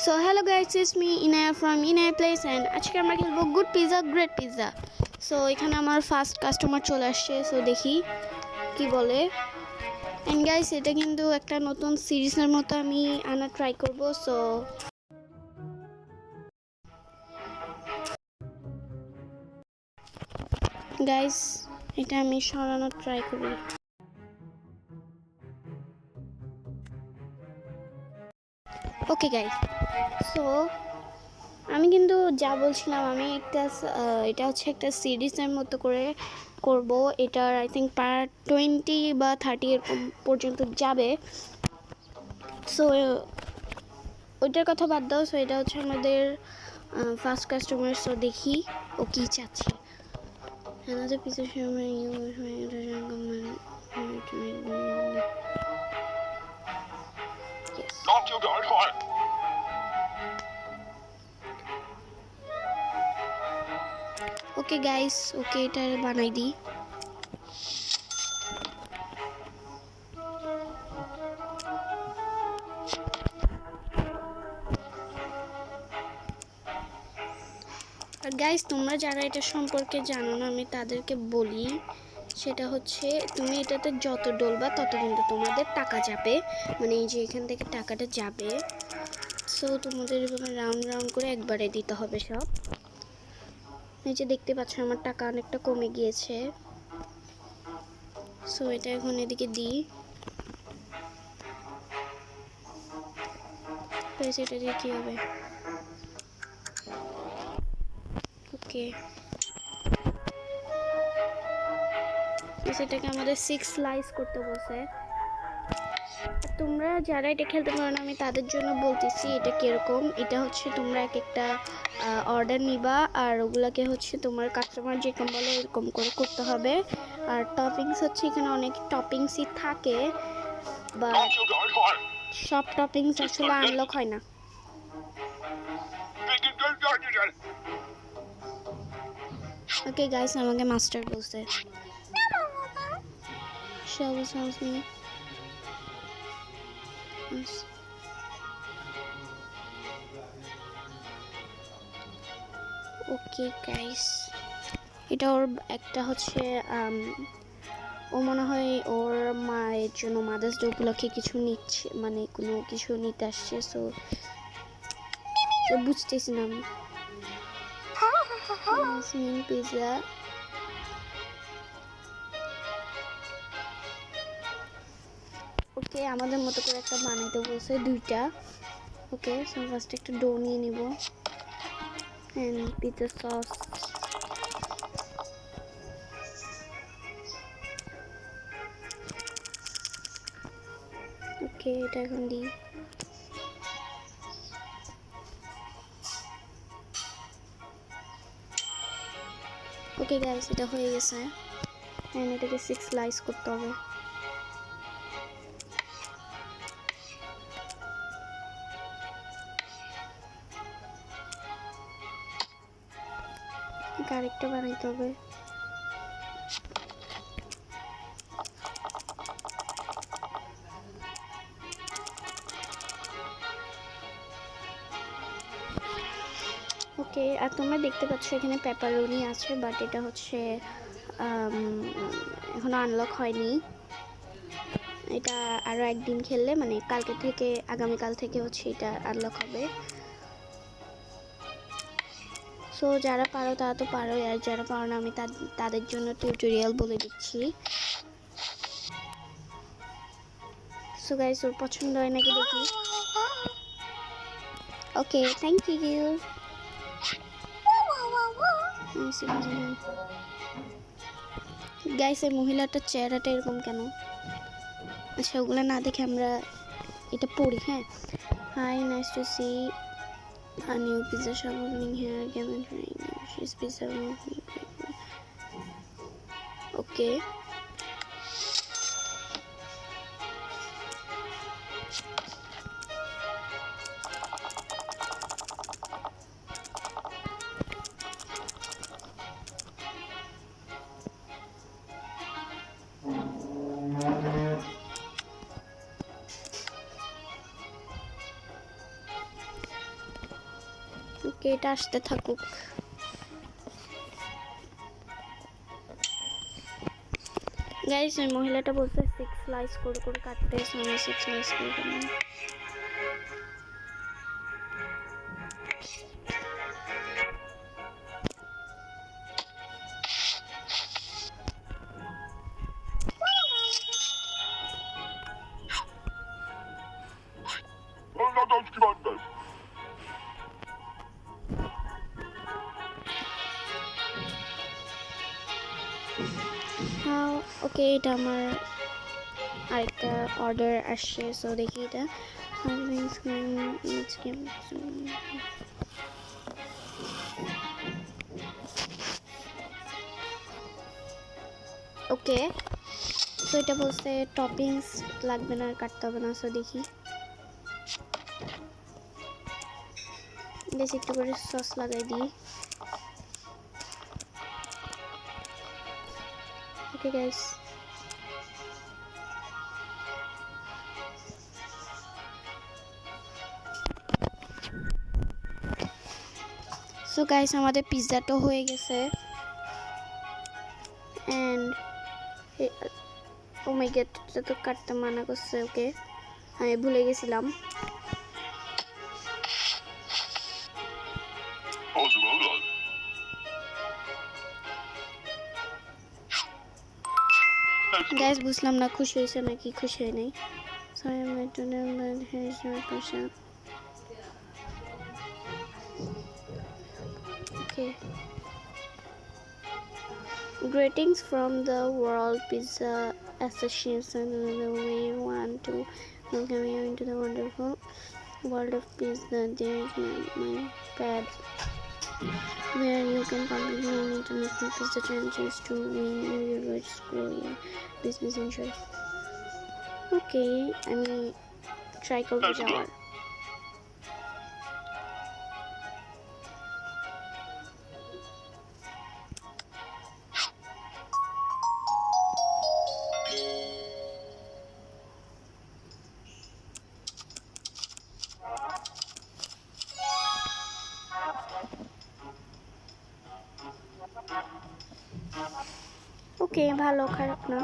So hello guys, it's me Inaya from Inaya Place and আজকে আমরা খেলবো good pizza great pizza. So এখানে আমার ফার্স্ট কাস্টমার চলে আসছে, সো দেখি কি বলে। এন্ড গাইস এটা কিন্তু একটা নতুন সিরিজের মতো আমি আনা ট্রাই করব। সো গাইস এটা আমি সরানোর ট্রাই করি। ওকে গাইস, সো আমি কিন্তু যা বলছিলাম, আমি এটা হচ্ছে একটা সিরিজের মতো করে করব। এটার আই থিঙ্ক পার্ট 20 বা 30 এরকম পর্যন্ত যাবে। সো ওইটার কথা বাদ দাও। সো এটা হচ্ছে আমাদের ফার্স্ট কাস্টমার। সো দেখি ও কি চাচ্ছে। Another piece of humor you yes. Don't you go for it. Okay guys, okay এটা বানাই দিই। আর গাইস তোমরা যারা এটা সম্পর্কে জানো না, আমি তাদেরকে বলি, সেটা হচ্ছে তুমি এটাতে যত ডলবা তত কিন্তু তোমাদের টাকা যাবে, মানে এই যে এখান থেকে টাকাটা যাবে। সো তোমাদের এভাবে রাউন্ড রাউন্ড করে একবারে দিতে হবে সব। এই যে দেখতে পাচ্ছ আমার টাকা অনেকটা কমে গিয়েছে। সো এটা এখন এদিকে দিই। এটা দিয়ে কী হবে? ওকে, সেটাকে আমাদের 6 স্লাইস করতে বসে। তোমরা যারা এটা খেলতে পারো না, আমি তাদের জন্য বলতেছি এটা কীরকম। এটা হচ্ছে তোমরা এক একটা অর্ডার নিবা, আর ওগুলাকে হচ্ছে তোমার কাস্টমার যেরকম বলে এরকম করে করতে হবে। আর টপিংস হচ্ছে এখানে অনেক টপিংসই থাকে, বা সব টপিংস আসলে আনলক হয় না। ওকে গাইস, আমাকে মাস্টার বলছে। Show sounds me. Yes. Okay guys, এটা ওর একটা হচ্ছে ও মনে হয় ওর মায়ের জন্য মাদার্স ডে উপলক্ষে কিছু নিচ্ছে, মানে কোনো কিছু নিতে আসছে। সো বুঝতেছি না আমি। পিৎজা ওকে, আমাদের মতো করে একটা বানাইতে বলছে দুইটা। ওকে, সো ফার্স্ট একটা ডো নিয়ে নিব এন্ড পিৎজা সস। ওকে, এটা এখন দিই। ওকে গাইস, এটা হয়ে গেছে এন্ড এটাকে 6 স্লাইস করতে হবে। আরেকটা বানাইতে হবে। ওকে, আর তোমরা দেখতে পাচ্ছ এখানে পেপারোনি আছে, বাট এটা হচ্ছে এখনো আনলক হয়নি। এটা আরও একদিন খেললে, মানে কালকে থেকে, আগামীকাল থেকে হচ্ছে এটা আনলক হবে। সো যারা পারো তারা তো পারো, আর যারা পারো না আমি তাদের জন্য টিউটোরিয়াল বলে দিচ্ছি। সো গাইস, ওর পছন্দ হয় নাকি দেখি। ওকে, থ্যাংক ইউ। গাইস, এই মহিলাটার চেহারাটা এরকম কেন? আচ্ছা, ওগুলো না দেখে আমরা এটা পড়ি। হ্যাঁ, hi, nice to see a new pizza shop opening here again and trying she's pizza. Okay, ওকে, এটা আসতে থাকুক। গাইস ওই মহিলাটা বলছে 6 স্লাইস করে করে কাটতে, আমি 6 স্লাইস করে দিলাম। হ্যাঁ ওকে, এটা আমার আরেকটা অর্ডার আসছে, সো দেখি এটা ওকে। সো এটা বলছে টপিংস লাগবে না, কাটতে হবে না। সো দেখি, বেশি একটু করে সস লাগাই দিই। ওকে গাইস, সো গাইস আমাদের পিৎজাটা হয়ে গেছে। অ্যান্ড ও মাই গড, এটা তো কাটতে মানা করছে। ওকে, আমি ভুলে গেছিলাম। গাইস বুঝলাম না খুশি হয়েছে নাকি খুশি হয় নাই। Sorry my today hair is not perfect. Okay, greetings from the World Pizza Association. We want to welcome you into the wonderful world of pizza. There is my pad where you can completely win international pizza challenges to win New Year's School Year business enjoy. Okay, আমি try করব যাওয়ার। ওকে, ভালো, খারাপ না।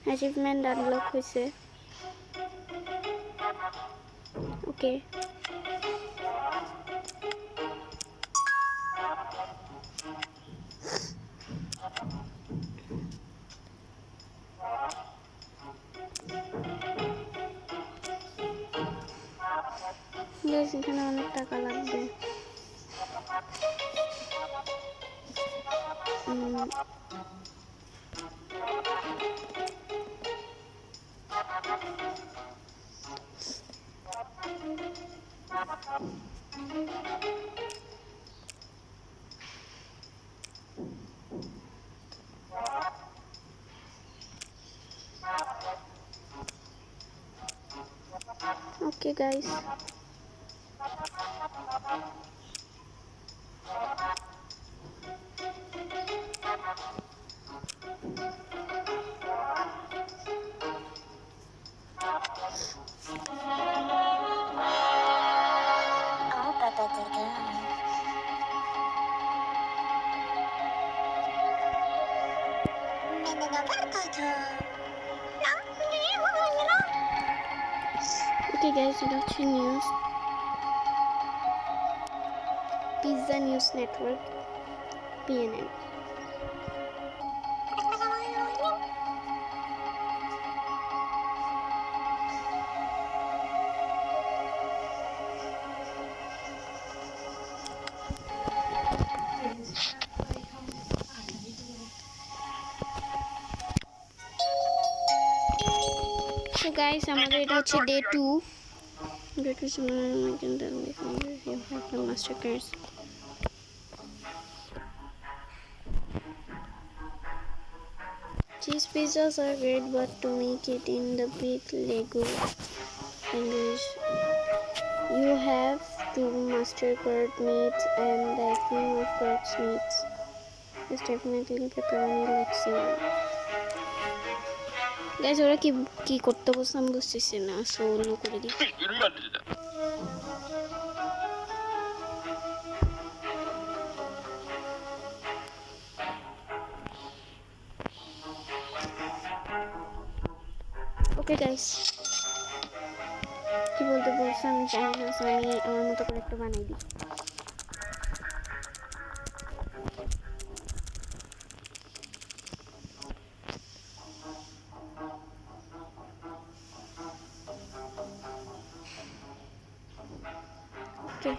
Achievement unlock হয়েছে। ওকে, বেশ, এখানে অনেক টাকা লাগবে। Okay guys, okay guys, এটা হচ্ছে news, pizza news network, PNN। So guys, আমাদের এটা হচ্ছে ডে 2। ডে 2 সময় I can tell me if you have the master cards. Cheese pizzas are great, but to make it in the big Lego language, you have to master curd meats, and the king of curd meats is definitely pepperoni Lexington. Guys, ওরা কি কি করতে বলছে আমি বুঝতেছি না, so অন্য করে দিই। ওকে গাইস, কি বলতে বলছে আমি জানি না, সো আমি আমার মতো করে একটু বানাই দিই। ওকে,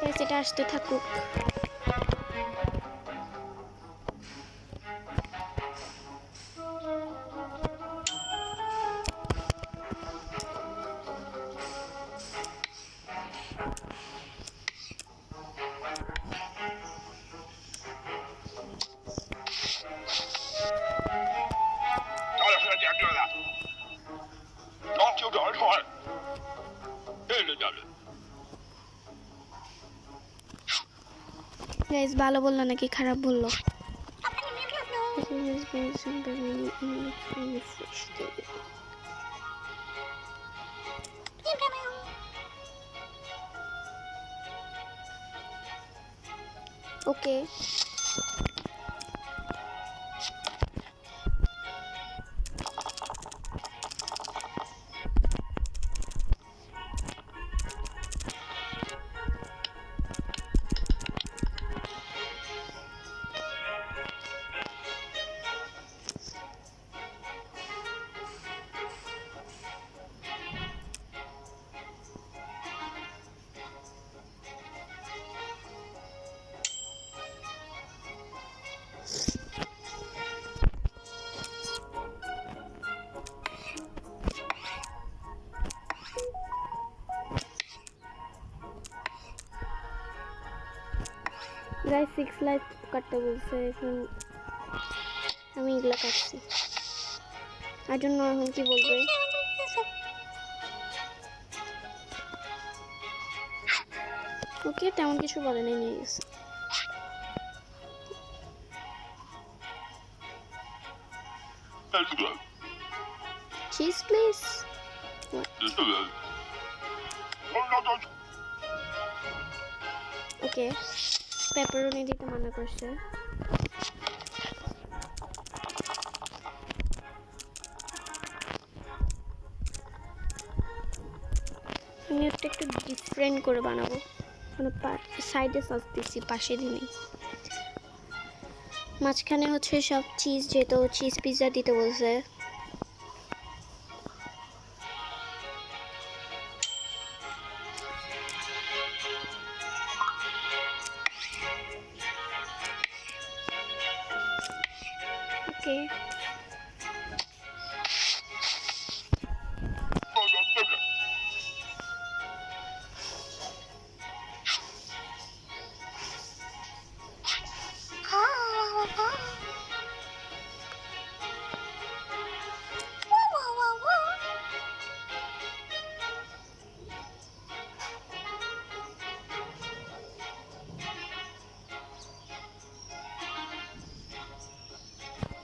গাইস এটা আসতে থাকুক। গাইস ভালো বললো নাকি খারাপ বললো? ওকে, গাইস 6 লাইক কাটতে বলছে, এখন আমি এগুলা কাটছি। আর জন্য এখন কি বলবে? ওকে, তেমন কিছু বলে নাই, নিয়ে গেছে। Cheese please. ওকে, পেপারনি দিতে মানা করছে। আমি একটু ডিফারেন্ট করে বানাবো, মানে সাইডে সস দিচ্ছি, পাশে দিই। মাঝখানে হচ্ছে সব চিজ, যেহেতু চিজ পিৎজা দিতে বলছে। ওকে,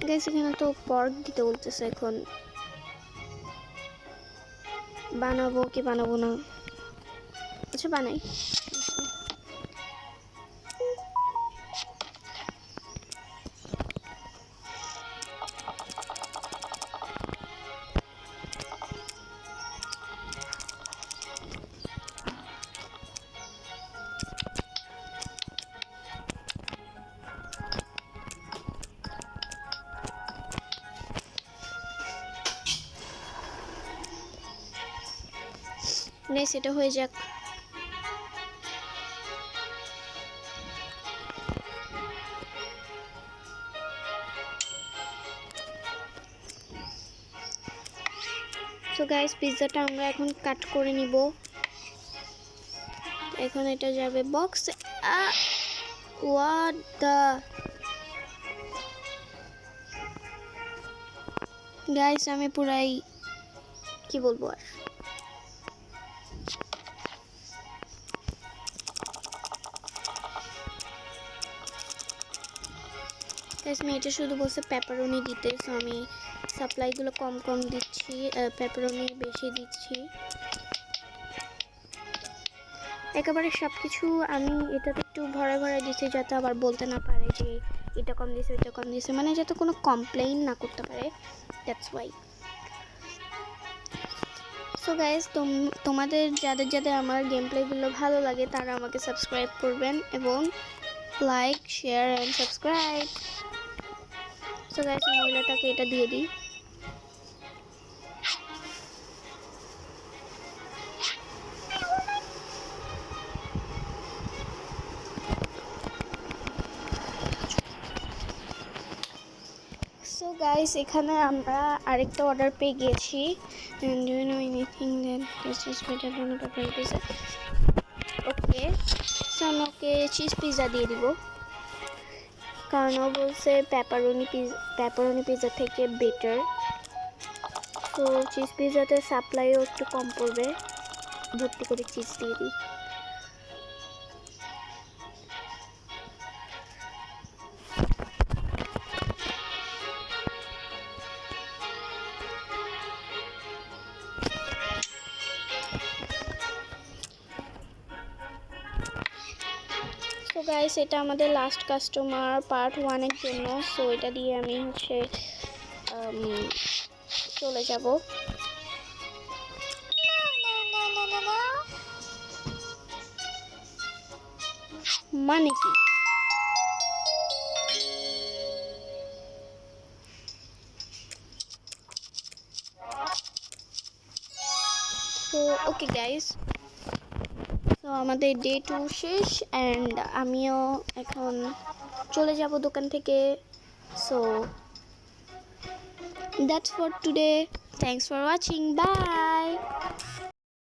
গাইস এখানে তো পর্ক দিতে বলতেছে। এখন বানাবো কি বানাবো না? আচ্ছা বানাই। সেটা হয়ে যাক। সো গাইস পিৎজাটা আমরা এখন কাট করে নিব। এখন এটা যাবে বক্সে। হোয়াট দ্য গাইস, আমি পুরাই কি বলবো আর। গাইস মেয়েটা শুধু বলছে পেপারনি দিতে, সো আমি সাপ্লাইগুলো কম কম দিচ্ছি, পেপারনি বেশি দিচ্ছি। একেবারে সব কিছু আমি এটাতে একটু ভরে ভরে দিচ্ছি, যাতে আবার বলতে না পারে যে এটা কম দিছে এটা কম দিছে, মানে যাতে কোনো কমপ্লেইন না করতে পারে, দ্যাটস ওয়াই। সো গাইস তোমাদের যাদের যাদের আমার গেম প্লেগুলো ভালো লাগে তারা আমাকে সাবস্ক্রাইব করবেন এবং like share and subscribe. So guys মহিলাটাকে এটা দিয়ে দিই। সো গাইস এখানে আমরা আরেকটা অর্ডার পেয়ে গিয়েছি। Do you know anything that this is better than pepper pizza? Okay, so আমি ওকে চিজ পিৎজা দিয়ে দিব, কারণ ও বলছে পেপারনি পিৎজা থেকে বেটার। তো চিজ পিৎজাতে সাপ্লাইও একটু কম পড়বে, ভর্তি করে চিজ দিয়ে দিই। তো গাইস এটা আমাদের লাস্ট কাস্টমার পার্ট 1-এর জন্য, সো এটা দিয়ে আমি হচ্ছে চলে যাব। মানে কি? তো ওকে গাইস, তো আমাদের ডে 2 শেষ অ্যান্ড আমিও এখন চলে যাব দোকান থেকে। So that's for today, thanks for watching, by.